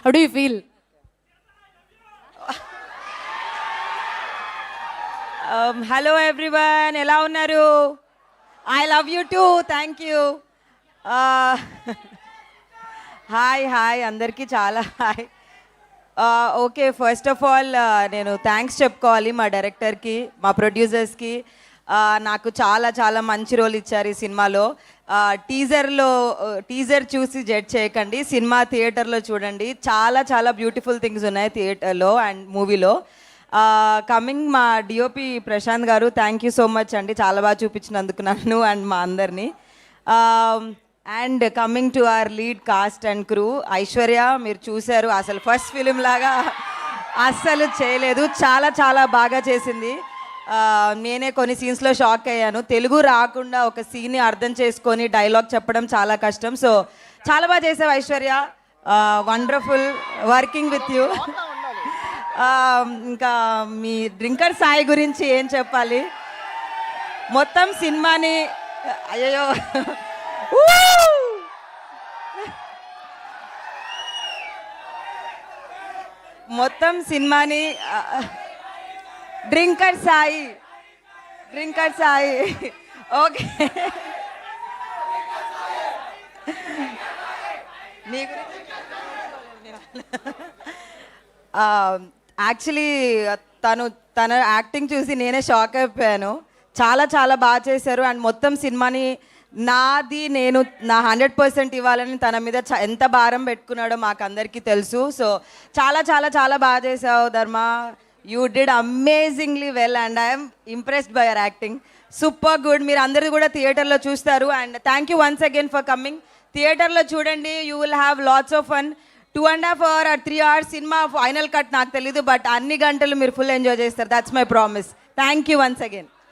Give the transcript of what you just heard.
How do you feel? Hello everyone, ఎలా ఉన్నారు? I love you two, thank you. Hi hi అందరికీ చాలా hi. Okay, first of all నేను thanks చెప్పుకోవాలి మా డైరెక్టర్కి, మా ప్రొడ్యూసర్స్కి. నాకు చాలా చాలా మంచి రోల్ ఇచ్చారు ఈ సినిమాలో. టీజర్ చూసి జడ్జ్ చేయకండి, సినిమా థియేటర్లో చూడండి. చాలా చాలా బ్యూటిఫుల్ థింగ్స్ ఉన్నాయి థియేటర్లో అండ్ మూవీలో. కమింగ్ మా డిఓపి ప్రశాంత్ గారు, థ్యాంక్ యూ సో మచ్ అండి, చాలా బాగా చూపించినందుకు నన్ను అండ్ మా అందరినీ. And coming to our lead cost and crew, Aishwarya మీరు చూశారు, అసలు ఫస్ట్ ఫిలిం లాగా అస్సలు చేయలేదు, చాలా చాలా బాగా చేసింది. నేనే కొన్ని సీన్స్లో షాక్ అయ్యాను. తెలుగు రాకుండా ఒక సీన్ని అర్థం చేసుకొని డైలాగ్ చెప్పడం చాలా కష్టం. సో చాలా బాగా చేసావు Aishwarya, wonderful working with you. ఇంకా మీ డ్రింకర్ సాయి గురించి ఏం చెప్పాలి, మొత్తం సినిమాని అయ్యో మొత్తం సినిమాని డ్రింకర్ సాయి ఓకే. నీ గురించి యాక్చువల్లీ తన యాక్టింగ్ చూసి నేనే షాక్ అయిపోయాను. చాలా చాలా బాగా చేశారు. అండ్ మొత్తం సినిమాని నా 100% ఇవ్వాలని తన మీద ఎంత భారం పెట్టుకున్నాడో మాకు అందరికీ తెలుసు. సో చాలా చాలా చాలా బాగా చేసావు ధర్మ, you did amazingly well and I'm impressed by your acting, super good. మీరు అందరూ కూడా థియేటర్లో చూస్తారు. And thank you once again for coming. థియేటర్లో చూడండి, you will have lots of fun. 2.5 hours or 3 hours cinema final cut నాకు తెలీదు, but అన్ని గంటలు మీరు ఫుల్ ఎంజాయ్ చేస్తారు. That's my promise. Thank you once again.